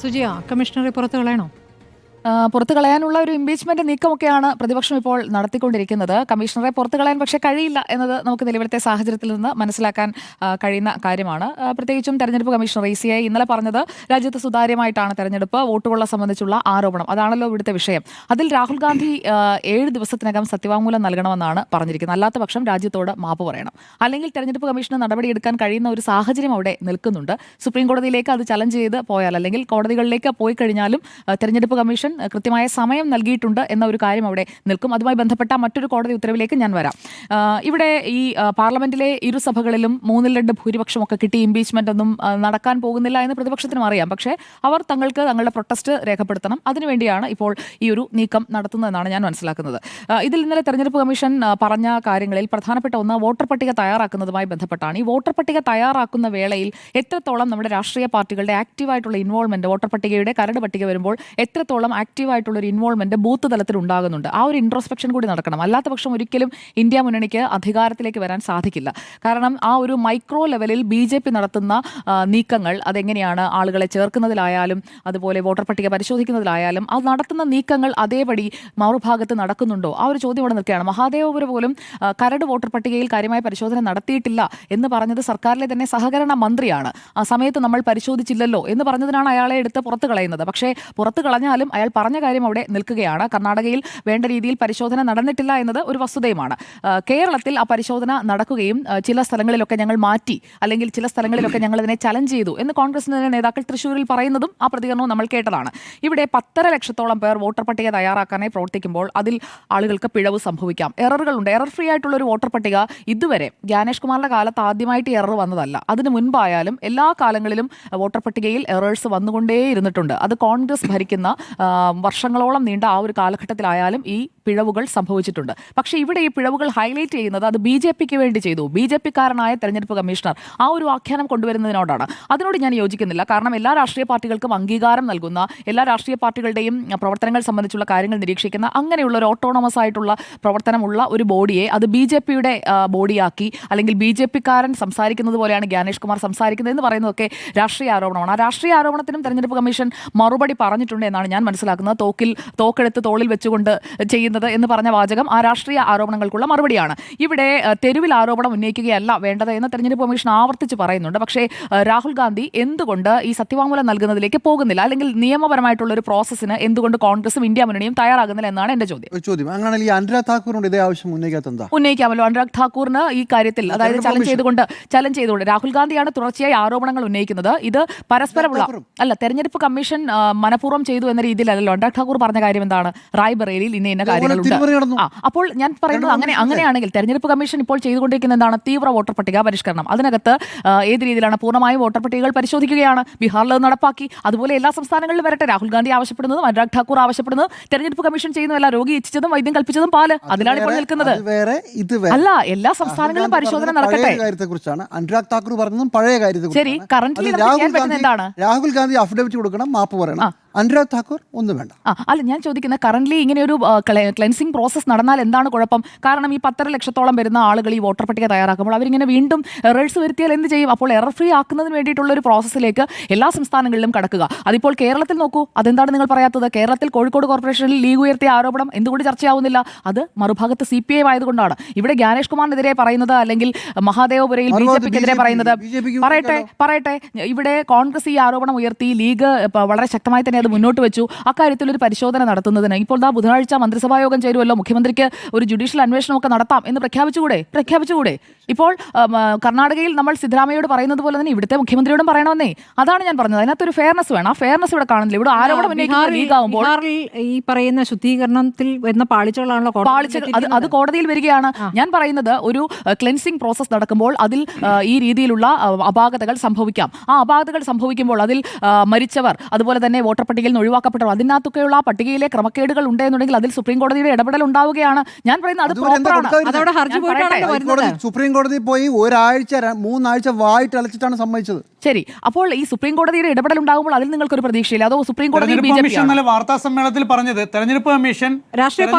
സുജിയ, കമ്മീഷണറെ പുറത്തു കളയണോ? പുറത്തു കളയാനുള്ള ഒരു ഇംപീച്ച്മെന്റ് നീക്കമൊക്കെയാണ് പ്രതിപക്ഷം ഇപ്പോൾ നടത്തിക്കൊണ്ടിരിക്കുന്നത്. കമ്മീഷണറെ പുറത്തു കളയാൻ പക്ഷേ കഴിയില്ല എന്നത് നമുക്ക് നിലവിലത്തെ സാഹചര്യത്തിൽ നിന്ന് മനസ്സിലാക്കാൻ കഴിയുന്ന കാര്യമാണ്. പ്രത്യേകിച്ചും തെരഞ്ഞെടുപ്പ് കമ്മീഷണർ ECI ഇന്നലെ പറഞ്ഞത് രാജ്യത്ത് സുതാര്യമായിട്ടാണ് തെരഞ്ഞെടുപ്പ്, വോട്ടുകളെ സംബന്ധിച്ചുള്ള ആരോപണം അതാണല്ലോ ഇവിടുത്തെ വിഷയം. അതിൽ രാഹുൽ ഗാന്ധി 7 ദിവസത്തിനകം സത്യവാങ്മൂലം നൽകണമെന്നാണ് പറഞ്ഞിരിക്കുന്നത്. അല്ലാത്ത പക്ഷം രാജ്യത്തോട് മാപ്പ് പറയണം. അല്ലെങ്കിൽ തെരഞ്ഞെടുപ്പ് കമ്മീഷന് നടപടിയെടുക്കാൻ കഴിയുന്ന ഒരു സാഹചര്യം അവിടെ നിൽക്കുന്നുണ്ട്. സുപ്രീം കോടതിയിലേക്ക് അത് ചലഞ്ച് ചെയ്ത് പോയാൽ, അല്ലെങ്കിൽ കോടതികളിലേക്ക് പോയി കഴിഞ്ഞാലും തെരഞ്ഞെടുപ്പ് കമ്മീഷൻ കൃത്യമായ സമയം നൽകിയിട്ടുണ്ട് എന്ന ഒരു കാര്യം അവിടെ നിൽക്കും. അതുമായി ബന്ധപ്പെട്ട മറ്റൊരു കോടതി ഉത്തരവിലേക്ക് ഞാൻ വരാം. ഇവിടെ ഈ പാർലമെന്റിലെ ഇരുസഭകളിലും 3/2 ഭൂരിപക്ഷമൊക്കെ കിട്ടി ഇംപീച്ച്മെന്റ് ഒന്നും നടക്കാൻ പോകുന്നില്ല എന്ന് പ്രതിപക്ഷത്തിനും അറിയാം. പക്ഷേ അവർ തങ്ങളുടെ പ്രൊട്ടസ്റ്റ് രേഖപ്പെടുത്തണം. അതിനുവേണ്ടിയാണ് ഇപ്പോൾ ഈ ഒരു നീക്കം നടത്തുന്നതെന്നാണ് ഞാൻ മനസ്സിലാക്കുന്നത്. ഇതിൽ ഇന്നലെ തെരഞ്ഞെടുപ്പ് കമ്മീഷൻ പറഞ്ഞ കാര്യങ്ങളിൽ പ്രധാനപ്പെട്ട ഒന്ന് വോട്ടർ പട്ടിക തയ്യാറാക്കുന്നതുമായി ബന്ധപ്പെട്ടാണ്. ഈ വോട്ടർ പട്ടിക തയ്യാറാക്കുന്ന വേളയിൽ എത്രത്തോളം നമ്മുടെ രാഷ്ട്രീയ പാർട്ടികളുടെ ആക്റ്റീവായിട്ടുള്ള ഇൻവോൾവ്മെന്റ്, വോട്ടർ പട്ടികയുടെ കരട് പട്ടിക വരുമ്പോൾ എത്രത്തോളം ആക്റ്റീവായിട്ടുള്ള ഒരു ഇൻവോൾവ്മെന്റ് ബൂത്ത് തലത്തിൽ ഉണ്ടാകുന്നുണ്ട്. ആ ഒരു ഇൻട്രോസ്പെക്ഷൻ കൂടി നടക്കണം. അല്ലാത്ത പക്ഷം ഒരിക്കലും ഇന്ത്യ മുന്നണിക്ക് അധികാരത്തിലേക്ക് വരാൻ സാധിക്കില്ല. കാരണം ആ ഒരു മൈക്രോ ലെവലിൽ BJP നടത്തുന്ന നീക്കങ്ങൾ അതെങ്ങനെയാണ്, ആളുകളെ ചേർക്കുന്നതിലായാലും അതുപോലെ വോട്ടർ പട്ടിക പരിശോധിക്കുന്നതിലായാലും അത് നടത്തുന്ന നീക്കങ്ങൾ അതേപടി മറുഭാഗത്ത് നടക്കുന്നുണ്ടോ, ആ ഒരു ചോദ്യം ഇവിടെ നിൽക്കുകയാണ്. മഹാദേവപുരം പോലും കരട് വോട്ടർ പട്ടികയിൽ കാര്യമായ പരിശോധന നടത്തിയിട്ടില്ല എന്ന് പറഞ്ഞത് സർക്കാരിലെ തന്നെ സഹകരണ മന്ത്രിയാണ്. ആ സമയത്ത് നമ്മൾ പരിശോധിച്ചില്ലല്ലോ എന്ന് പറഞ്ഞതിനാണ് അയാളെ എടുത്ത് പുറത്തു കളയുന്നത്. പക്ഷേ പുറത്തു കളഞ്ഞാലും അയാൾ പറഞ്ഞ കാര്യം അവിടെ നിൽക്കുകയാണ്. കർണാടകയിൽ വേണ്ട രീതിയിൽ പരിശോധന നടന്നിട്ടില്ല എന്നത് ഒരു വസ്തുതയുമാണ്. കേരളത്തിൽ ആ പരിശോധന നടക്കുകയും ചില സ്ഥലങ്ങളിലൊക്കെ ഞങ്ങൾ മാറ്റി, അല്ലെങ്കിൽ ചില സ്ഥലങ്ങളിലൊക്കെ ഞങ്ങൾ ഇതിനെ ചലഞ്ച് ചെയ്തു എന്ന് കോൺഗ്രസിന്റെ നേതാക്കൾ തൃശ്ശൂരിൽ പറയുന്നതും ആ പ്രതികരണവും നമ്മൾ കേട്ടതാണ്. ഇവിടെ 10.5 ലക്ഷത്തോളം പേർ വോട്ടർ പട്ടിക തയ്യാറാക്കാനായി പ്രവർത്തിക്കുമ്പോൾ അതിൽ ആളുകൾക്ക് പിഴവ് സംഭവിക്കാം. എററുകളുണ്ട്. എറർ ഫ്രീ ആയിട്ടുള്ള ഒരു വോട്ടർ പട്ടിക ഇതുവരെ ജ്ഞാനേഷ് കുമാറിന്റെ കാലത്ത് ആദ്യമായിട്ട് എറർ വന്നതല്ല. അതിന് മുൻപായാലും എല്ലാ കാലങ്ങളിലും വോട്ടർ പട്ടികയിൽ എറേഴ്സ് വന്നുകൊണ്ടേയിരുന്നിട്ടുണ്ട്. അത് കോൺഗ്രസ് ഭരിക്കുന്ന വർഷങ്ങളോളം നീണ്ട ആ ഒരു കാലഘട്ടത്തിലായാലും ഈ പിഴവുകൾ സംഭവിച്ചിട്ടുണ്ട്. പക്ഷേ ഇവിടെ ഈ പിഴവുകൾ ഹൈലൈറ്റ് ചെയ്യുന്നത് അത് BJPക്ക് വേണ്ടി ചെയ്തു, BJPക്കാരനായ തെരഞ്ഞെടുപ്പ് കമ്മീഷണർ ആ ഒരു ആഖ്യാനം കൊണ്ടുവരുന്നതിനോടാണ്. അതിനോട് ഞാൻ യോജിക്കുന്നില്ല. കാരണം എല്ലാ രാഷ്ട്രീയ പാർട്ടികൾക്കും അംഗീകാരം നൽകുന്ന, എല്ലാ രാഷ്ട്രീയ പാർട്ടികളുടെയും പ്രവർത്തനങ്ങൾ സംബന്ധിച്ചുള്ള കാര്യങ്ങൾ നിരീക്ഷിക്കുന്ന അങ്ങനെയുള്ള ഒരു ഓട്ടോണമസ് ആയിട്ടുള്ള പ്രവർത്തനമുള്ള ഒരു ബോഡിയെ അത് BJPയുടെ ബോഡിയാക്കി, അല്ലെങ്കിൽ BJPക്കാരൻ സംസാരിക്കുന്നത് പോലെയാണ് ജ്ഞാനേഷ് കുമാർ സംസാരിക്കുന്നത് എന്ന് പറയുന്നതൊക്കെ രാഷ്ട്രീയ ആരോപണമാണ്. ആ രാഷ്ട്രീയ ആരോപണത്തിനും തെരഞ്ഞെടുപ്പ് കമ്മീഷൻ മറുപടി പറഞ്ഞിട്ടുണ്ട് എന്നാണ് ഞാൻ മനസ്സിലാക്കുന്നത്. തോക്കെടുത്ത് തോളിൽ വെച്ചുകൊണ്ട് ചെയ്യുന്നത് എന്ന് പറഞ്ഞ വാചകം ആ രാഷ്ട്രീയ ആരോപണങ്ങൾക്കുള്ള മറുപടിയാണ്. ഇവിടെ തെരുവിൽ ആരോപണം ഉന്നയിക്കുകയല്ല വേണ്ടത് എന്ന് തെരഞ്ഞെടുപ്പ് കമ്മീഷൻ ആവർത്തിച്ച് പറയുന്നുണ്ട്. പക്ഷേ രാഹുൽ ഗാന്ധി എന്തുകൊണ്ട് ഈ സത്യവാങ്മൂലം നൽകുന്നതിലേക്ക് പോകുന്നില്ല, അല്ലെങ്കിൽ നിയമപരമായിട്ടുള്ള ഒരു പ്രോസസ്സിന് എന്തുകൊണ്ട് കോൺഗ്രസും ഇന്ത്യ മുന്നണിയും തയ്യാറാകുന്നില്ല എന്നാണ് എന്റെ ചോദ്യം. അനുരാഗ് താക്കൂറിനോട് ഇതേ ആവശ്യം ഉന്നയിക്കാമല്ലോ. അനുരാഗ് ഠാക്കൂറിന് ഈ കാര്യത്തിൽ, അതായത് ചലഞ്ച് ചെയ്തുകൊണ്ട് രാഹുൽ ഗാന്ധിയാണ് തുടർച്ചയായി ആരോപണങ്ങൾ ഉന്നയിക്കുന്നത്. ഇത് പരസ്പരമുള്ള അല്ല, തെരഞ്ഞെടുപ്പ് കമ്മീഷൻ മനഃപൂർവ്വം ചെയ്തു എന്ന രീതിയിലല്ലോ അനുരാഗ് ഠാക്കൂർ പറഞ്ഞ കാര്യം എന്താണ്, റായ്ബറേലിയിൽ ഇന്ന കാര്യങ്ങളുണ്ട്. അപ്പോൾ ഞാൻ പറയുന്നത് അങ്ങനെയാണെങ്കിൽ തെരഞ്ഞെടുപ്പ് കമ്മീഷൻ ഇപ്പോൾ ചെയ്തുകൊണ്ടിരിക്കുന്ന എന്താണ്, തീവ്ര വോട്ടർ പട്ടിക പരിഷ്കരണം. അതിനകത്ത് ഏത് രീതിയിലാണ് പൂർണ്ണമായും വോട്ടർ പട്ടികകൾ പരിശോധിക്കുകയാണ്. ബീഹാറിൽ അത് നടപ്പാക്കി. അതുപോലെ എല്ലാ സംസ്ഥാനങ്ങളിലും വരട്ടെ. രാഹുൽ ഗാന്ധി ആവശ്യപ്പെടുന്നതും അനുരാഗ് ഠാക്കൂർ ആവശ്യപ്പെടുന്നത് തെരഞ്ഞെടുപ്പ് കമ്മീഷൻ ചെയ്യുന്നതല്ല. രോഗി ഇച്ഛിച്ചതും വൈദ്യം കൽപ്പിച്ചതും പാല്, അതിലാണ് ഇപ്പോൾ നിൽക്കുന്നത്. അല്ല, എല്ലാ സംസ്ഥാനങ്ങളിലും പരിശോധന നടക്കട്ടെ. അനുരാഗ് താക്കൂർ പറഞ്ഞതും പഴയ കാര്യത്തെ. ശരി, കറന്റ്ലി എന്താണ്, രാഹുൽ ഗാന്ധി അഫിഡവിറ്റ് കൊടുക്കണം, മാപ്പ് പറയണം. അനുരാഗ് താക്കൂർ ഒന്നും വേണ്ട. അല്ല, ഞാൻ ചോദിക്കുന്നത് കറന്റ്ലി ഇങ്ങനെ ഒരു ക്ലെൻസിംഗ് പ്രോസസ് നടന്നാൽ എന്താണ് കുഴപ്പം? കാരണം ഈ 10.5 ലക്ഷത്തോളം വരുന്ന ആളുകൾ ഈ വോട്ടർ പട്ടിക തയ്യാറാക്കുമ്പോൾ അവരിങ്ങനെ വീണ്ടും എറേഴ്സ് വരുത്തിയാൽ എന്ത് ചെയ്യും? അപ്പോൾ എറർ ഫ്രീ ആക്കുന്നതിന് വേണ്ടിയിട്ടുള്ള ഒരു പ്രോസസ്സിലേക്ക് എല്ലാ സംസ്ഥാനങ്ങളിലും കടക്കുക. അതിപ്പോൾ കേരളത്തിൽ നോക്കൂ, അതെന്താണ് നിങ്ങൾ പറയാത്തത്? കേരളത്തിൽ കോഴിക്കോട് കോർപ്പറേഷനിൽ ലീഗ് ഉയർത്തിയ ആരോപണം എന്തുകൊണ്ട് ചർച്ചയാവുന്നില്ല? അത് മറുഭാഗത്ത് CPI ആയതുകൊണ്ടാണ്. ഇവിടെ ജ്ഞാനേഷ് കുമാറിനെതിരെ പറയുന്നത്, അല്ലെങ്കിൽ മഹാദേവപുരയിൽ BJPക്കെതിരെ പറയുന്നത്. പറയട്ടെ, ഇവിടെ കോൺഗ്രസ് ഈ ആരോപണം ഉയർത്തി, ലീഗ് വളരെ ശക്തമായി തന്നെ അത് മുന്നോട്ട് വെച്ചു. അക്കാര്യത്തിൽ ഒരു പരിശോധന നടത്തുന്നതിന് ഇപ്പോൾ ബുധനാഴ്ച മന്ത്രിസഭാ യോഗം ചേരുമല്ലോ. മുഖ്യമന്ത്രിക്ക് ഒരു ജുഡീഷ്യൽ അന്വേഷണമൊക്കെ നടത്താം എന്ന് പ്രഖ്യാപിച്ചുകൂടെ? ഇപ്പോൾ കർണാടകയിൽ നമ്മൾ സിദ്ധരാമയ്യോട് പറയുന്നത് പോലെ തന്നെ ഇവിടുത്തെ മുഖ്യമന്ത്രിയോടും പറയണമെന്നേ. അതാണ് ഞാൻ പറഞ്ഞത്. അതിനകത്തൊരു ഫെയർനെസ് വേണം. ആ ഫെയർനെസ് ഇവിടെ കാണുന്നില്ല. ഇവിടെ ആരോപണം ലീഗാവുമ്പോൾ ഈ പറയുന്ന ശുദ്ധീകരണത്തിൽ വരുന്ന പാളിച്ചകളാണല്ലോ അത് കോടതിയിൽ വരികയാണ്. ഞാൻ പറയുന്നത് ഒരു ക്ലെൻസിംഗ് പ്രോസസ് നടക്കുമ്പോൾ അതിൽ ഈ രീതിയിലുള്ള അപാകതകൾ സംഭവിക്കാം. ആ അപാകതകൾ സംഭവിക്കുമ്പോൾ അതിൽ മരിച്ചവർ, അതുപോലെ തന്നെ വോട്ടർ പട്ടികയിൽ നിന്ന് ഒഴിവാക്കപ്പെട്ടവർ, അതിനകത്തൊക്കെയുള്ള ആ പട്ടികയിലെ ക്രമക്കേടുകൾ ഉണ്ടെന്നുണ്ടെങ്കിൽ അതിൽ സുപ്രീം കോടതിയുടെ ഇടപെടൽ ഉണ്ടാവുകയാണ്. ഞാൻ പറയുന്നത് അത് സുപ്രീം കോടതി പോയി 1-3 ആഴ്ച വായിട്ട് അലച്ചിട്ടാണ് സമ്മതിച്ചത്. ശരി, അപ്പോൾ ഈ സുപ്രീം കോടതിയുടെ ഇടപെടൽ ഉണ്ടാകുമ്പോൾ അതിൽ നിങ്ങൾക്കൊരു പ്രതീക്ഷയില്ല? അതോ സുപ്രീം കോടതി ഇന്നലെ വാർത്താ സമ്മേളനത്തിൽ പറഞ്ഞത്, തെരഞ്ഞെടുപ്പ് കമ്മീഷൻ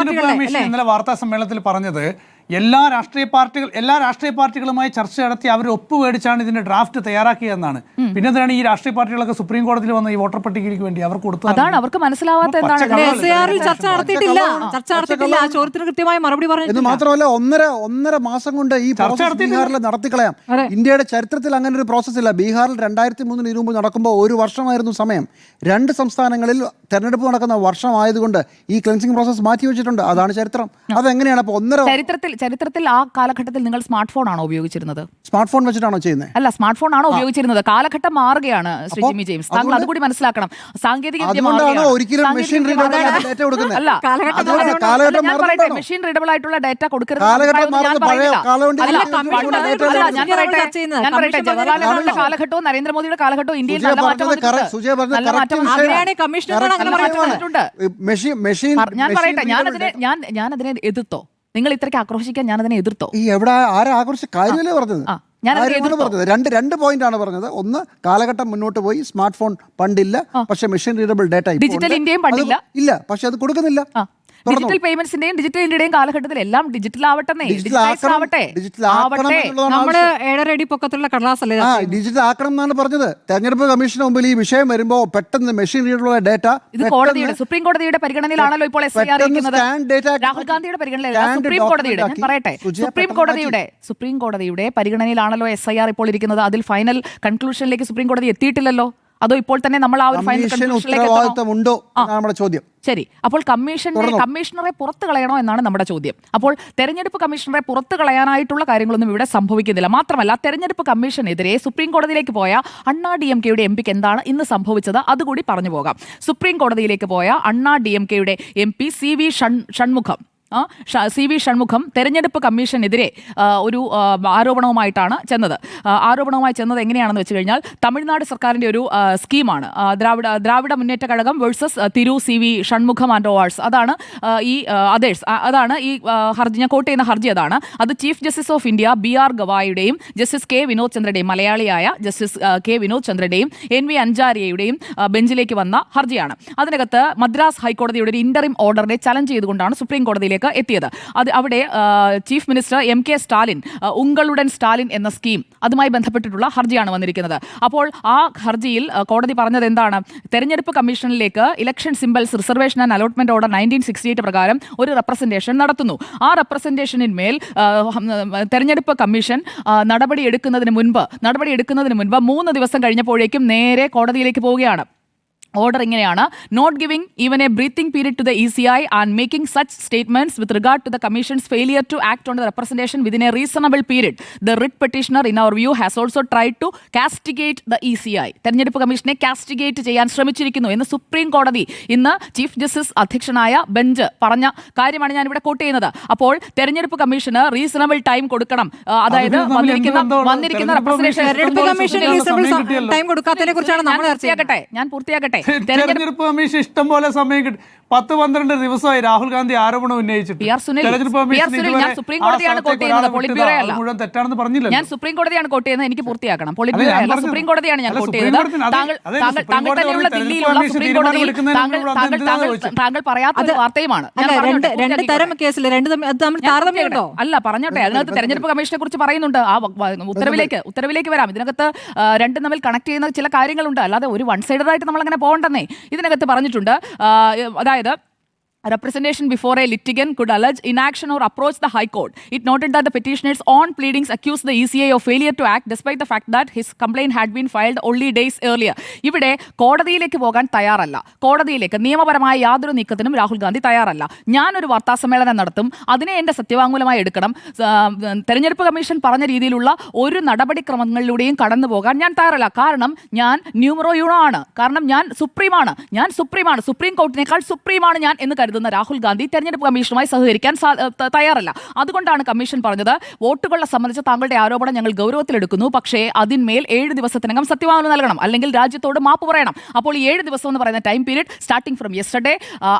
ഇന്നലെ വാർത്താ സമ്മേളനത്തിൽ പറഞ്ഞത് എല്ലാ രാഷ്ട്രീയ പാർട്ടികളുമായി ചർച്ച നടത്തി അവർ ഒപ്പുമേടിച്ചാണ് ഇതിന്റെ ഡ്രാഫ്റ്റ് തയ്യാറാക്കിയതെന്നാണ്. പിന്നെ എന്തിനാണ് ഈ രാഷ്ട്രീയ പാർട്ടികളൊക്കെ സുപ്രീം കോടതിയിൽ വന്ന ഈ വോട്ടർ പട്ടികയ്ക്ക് വേണ്ടി അവർ കൊടുത്തത്? അതാണ് അവർക്ക് മനസ്സിലാവാത്ത എന്താണ്. ചർച്ച നടത്തിയിട്ടില്ല. ആ ചോദ്യത്തിന് കൃത്യമായ മറുപടി പറഞ്ഞു. എന്ന് മാത്രമല്ല ഒന്നര മാസം കൊണ്ട് ഈ പ്രോസസ് ബീഹാറിൽ നടത്തിക്കളയാം. ഇന്ത്യയുടെ ചരിത്രത്തിൽ അങ്ങനെ ഒരു പ്രോസസ് ഇല്ല. ബീഹാറിൽ 2003 ഇതിനു മുമ്പ് നടക്കുമ്പോൾ 1 വർഷമായിരുന്നു സമയം. 2 സംസ്ഥാനങ്ങളിൽ തെരഞ്ഞെടുപ്പ് നടക്കുന്ന വർഷമായതുകൊണ്ട് ഈ ക്ലെൻസിംഗ് പ്രോസസ് മാറ്റി വെച്ചിട്ടുണ്ട്. അതാണ് ചരിത്രം. അതെങ്ങനെയാണ് അപ്പോൾ ചരിത്രത്തിൽ ആ കാലഘട്ടത്തിൽ നിങ്ങൾ സ്മാർട്ട് ഫോൺ ആണോ ഉപയോഗിച്ചിരുന്നത്? സ്മാർട്ട് ഫോൺ വെച്ചിട്ടാണോ ചെയ്യുന്നത്? അല്ല, സ്മാർട്ട് ഫോൺ ആണോ ഉപയോഗിച്ചിരുന്നത്? കാലഘട്ടം മാറുകയാണ് ശ്രീ ജിമ്മി ജെയിംസ്. താങ്കൾ അതുകൂടി മനസ്സിലാക്കണം. സാങ്കേതിക മെഷീൻ റീഡബിൾ ആയിട്ടുള്ള ഡാറ്റ കൊടുക്കരുത്. കാലഘട്ടവും നരേന്ദ്രമോദിയുടെ കാലഘട്ടവും ഇന്ത്യയിൽ നല്ല മാറ്റം വന്നിട്ടുണ്ട്. ഞാൻ പറയട്ടെ, ഞാനതിനെ എതിർത്തോ? നിങ്ങൾ ഇത്രയ്ക്ക് ആക്രോശിക്കാൻ ഞാനതിനെ എതിർത്തോ? ഈ എവിടെ ആരും ആക്രോശിച്ച കാര്യമല്ലേ പറഞ്ഞത്? രണ്ട് പോയിന്റ് ആണ് പറഞ്ഞത്. ഒന്ന്, കാലഘട്ടം മുന്നോട്ട് പോയി, സ്മാർട്ട് ഫോൺ പണ്ടില്ല, പക്ഷെ മെഷീൻ റീഡബിൾ ഡാറ്റ ഡിജിറ്റൽ ഇന്ത്യയും പണ്ടില്ല, ഇല്ല, പക്ഷെ അത് കൊടുക്കുന്നില്ല. ഡിജിറ്റൽ പേയ്മെന്റ്സിന്റെയും ഡിജിറ്റൽ ഇന്ത്യയുടെയും കാലഘട്ടത്തിൽ എല്ലാം ഡിജിറ്റൽ ആവട്ടെ. നമ്മള് 7.5 അടി പൊക്കത്തുള്ള കടലാസല്ലേ ഡിജിറ്റൽ ആക്കണം എന്നാണ് പറഞ്ഞത്. തെരഞ്ഞെടുപ്പ് കമ്മീഷന് മുമ്പിൽ ഈ വിഷയം വരുമ്പോ പെട്ടെന്ന് മെഷീൻ റീഡബിൾ ഡാറ്റ ഇത് കോടതിയുടെ സുപ്രീം കോടതിയുടെ പരിഗണനയിലാണല്ലോ ഇപ്പോൾ രാഹുൽ ഗാന്ധിയുടെ പരിഗണനയിലാണ്. സുപ്രീം കോടതിയുടെ പരിഗണനയിലാണല്ലോ SIR ഇപ്പോൾ ഇരിക്കുന്നത്. അതിൽ ഫൈനൽ കൺക്ലൂഷനിലേക്ക് സുപ്രീം കോടതി എത്തിയിട്ടില്ലല്ലോ. അതോ ഇപ്പോൾ തന്നെ നമ്മൾ ആ ഒരു ഫൈനൽ കൺക്ലൂഷനിലേക്ക് ചോദ്യം? ശരി, അപ്പോൾ കമ്മീഷണറെ പുറത്തു കളയണോ എന്നാണ് നമ്മുടെ ചോദ്യം. അപ്പോൾ തെരഞ്ഞെടുപ്പ് കമ്മീഷണറെ പുറത്തു കളയാനായിട്ടുള്ള കാര്യങ്ങളൊന്നും ഇവിടെ സംഭവിക്കുന്നില്ല. മാത്രമല്ല, തെരഞ്ഞെടുപ്പ് കമ്മീഷനെതിരെ സുപ്രീം കോടതിയിലേക്ക് പോയ അണ്ണാ DMKയുടെ MP എന്താണ് ഇന്ന് സംഭവിച്ചത് അതുകൂടി പറഞ്ഞു പോകാം. സുപ്രീം കോടതിയിലേക്ക് പോയ അണ്ണാ DMKയുടെ MP CV ഷൺമുഖം തെരഞ്ഞെടുപ്പ് കമ്മീഷനെതിരെ ഒരു ആരോപണവുമായി ചെന്നത് എങ്ങനെയാണെന്ന് വെച്ച് കഴിഞ്ഞാൽ, തമിഴ്നാട് സർക്കാരിൻ്റെ ഒരു സ്കീമാണ് Dravida Munnetra Kazhagam versus Thiru CV Shanmugam and others. അതാണ് ഈ ഹർജി, ഞാൻ കോട്ട് ചെയ്യുന്ന ഹർജി അതാണ്. അത് chief justice of India BR ഗവായിയുടെയും ജസ്റ്റിസ് K വിനോദ് ചന്ദ്രയുടെയും, മലയാളിയായ ജസ്റ്റിസ് K വിനോദ് ചന്ദ്രയുടെയും NV അഞ്ചാരിയയുടെയും ബെഞ്ചിലേക്ക് വന്ന ഹർജിയാണ്. അതിനകത്ത് മദ്രാസ് ഹൈക്കോടതിയുടെ ഒരു ഇന്ററിം ഓർഡറിനെ ചലഞ്ച് ചെയ്തുകൊണ്ടാണ് സുപ്രീം കോടതിയിലേക്ക് എത്തിയത്. അവിടെ chief minister MK Stalin, Ungaludan Stalin എന്ന സ്കീം, അതുമായി ബന്ധപ്പെട്ടിട്ടുള്ള ഹർജിയാണ് വന്നിരിക്കുന്നത്. അപ്പോൾ ആ ഹർജിയിൽ കോടതി പറഞ്ഞത് എന്താണ്? തെരഞ്ഞെടുപ്പ് കമ്മീഷനിലേക്ക് election symbols reservation and allotment order 1968 പ്രകാരം ഒരു റെപ്രസെന്റേഷൻ നടത്തുന്നു. ആ റെപ്രസെന്റേഷനിന്മേൽ തെരഞ്ഞെടുപ്പ് കമ്മീഷൻ നടപടി എടുക്കുന്നതിന് മുൻപ് 3 ദിവസം കഴിഞ്ഞപ്പോഴേക്കും നേരെ കോടതിയിലേക്ക് പോവുകയാണ്. ഓർഡർ ഇങ്ങനെയാണ്: not giving even a breathing period to the ECI and making such statements with regard to the commission's failure to act on the representation within a reasonable period. The writ petitioner in our view has also tried to castigate the ECI. തെരഞ്ഞെടുപ്പ് കമ്മീഷനെ കാസ്റ്റിഗേറ്റ് ചെയ്യാൻ ശ്രമിച്ചിരിക്കുന്നു എന്ന് supreme കോടതി ഇന്ന് chief justice അധ്യക്ഷനായ bench പറഞ്ഞ കാര്യമാണ് ഞാൻ ഇവിടെ കോട്ട് ചെയ്യുന്നത്. അപ്പോൾ തെരഞ്ഞെടുപ്പ് കമ്മീഷന് റീസണബിൾ ടൈം കൊടുക്കണം. അതായത് വന്നിരിക്കുന്ന റെപ്രസെന്റേഷൻ ഞാൻ പൂർത്തിയാക്കട്ടെ. തെരഞ്ഞെടുപ്പ് കമ്മീഷൻ ഇഷ്ടം പോലെ സമയം കിട്ടി. 10-12 ദിവസമായി രാഹുൽ ഗാന്ധി ആരോപണം ഉന്നയിച്ചിട്ട്. ഞാൻ സുപ്രീം കോടതിയാണ് കോട്ട് ചെയ്യുന്നത്, ഞാൻ സുപ്രീം കോടതിയാണ് കോട്ട് ചെയ്യുന്നത്. എനിക്ക് പൂർത്തിയാക്കണം. സുപ്രീം കോടതിയാണ് ഞാൻ കോട്ട് ചെയ്യുന്നത്. താങ്കൾ തന്നെയുള്ള ദില്ലിയിലുള്ള സുപ്രീം കോടതിയിൽ താങ്കൾ പറയാത്ത വാർത്തയുമാണ്. അല്ല, പറഞ്ഞോട്ടെ. അതിനകത്ത് തെരഞ്ഞെടുപ്പ് കമ്മീഷനെ കുറിച്ച് പറയുന്നുണ്ട്. ആ ഉത്തരവിലേക്ക് വരാം. ഇതിനകത്ത് രണ്ടും തമ്മിൽ കണക്ട് ചെയ്യുന്ന ചില കാര്യങ്ങളുണ്ട്. അല്ലാതെ ഒരു വൺ സൈഡായിട്ട് നമ്മൾ അങ്ങനെ പോകണ്ടെന്നേ ഇതിനകത്ത് പറഞ്ഞിട്ടുണ്ട്. അതായത് representation before a litigant could allege inaction or approach the High Court. It noted that the petitioner's own pleadings accused the ECI of failure to act despite the fact that his complaint had been filed only days earlier. ഇവിടെ കോടതിയിലേക്ക് പോകാൻ തയ്യാറല്ല. നിയമപരമായ യാതൊരു നീക്കത്തിനും രാഹുൽ ഗാന്ധി തയ്യാറല്ല. ഞാനൊരു വാർത്താ സമ്മേളനം നടത്തും, അതിനെ എൻ്റെ സത്യവാങ്മൂലമായി എടുക്കണം. തെരഞ്ഞെടുപ്പ് കമ്മീഷൻ പറഞ്ഞ രീതിയിലുള്ള ഒരു നടപടിക്രമങ്ങളിലൂടെയും കടന്നു പോകാൻ ഞാൻ തയ്യാറല്ല. കാരണം ഞാൻ ന്യൂമറോ യൂണോ ആണ്. കാരണം ഞാൻ സുപ്രീമാണ്. സുപ്രീം കോർട്ടിനേക്കാൾ സുപ്രീമാണ് ഞാൻ എന്ന് കരുതുന്ന രാഹുൽ ഗാന്ധി തെരഞ്ഞെടുപ്പ് കമ്മീഷനുമായി സഹകരിക്കാൻ തയ്യാറല്ല. അതുകൊണ്ടാണ് കമ്മീഷൻ പറഞ്ഞത്, വോട്ടുകളെ സംബന്ധിച്ച താങ്കളുടെ ആരോപണം ഞങ്ങൾ ഗൗരവത്തിലെടുക്കുന്നു, പക്ഷേ അതിന്മേൽ 7 ദിവസത്തിനകം സത്യവാങ്മൂലം നൽകണം, അല്ലെങ്കിൽ രാജ്യത്തോട് മാപ്പ് പറയണം. അപ്പോൾ ഈ 7 ദിവസം എന്ന് പറയുന്ന time period starting from yesterday,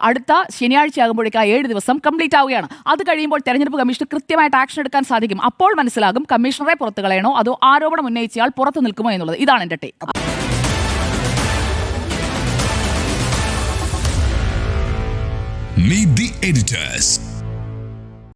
അടുത്ത ശനിയാഴ്ച ആകുമ്പോഴേക്കും ആ 7 ദിവസം കംപ്ലീറ്റ് ആവുകയാണ്. അത് കഴിയുമ്പോൾ തെരഞ്ഞെടുപ്പ് കമ്മീഷൻ കൃത്യമായിട്ട് ആക്ഷൻ എടുക്കാൻ സാധിക്കും. അപ്പോൾ മനസ്സിലാകും കമ്മീഷണറെ പുറത്തു കളയണോ അതോ ആരോപണം ഉന്നയിച്ചയാൾ പുറത്തു നിൽക്കുമോ എന്നുള്ളത്. ഇതാണ് എൻ്റെ ടേക്ക്. Meet the editors.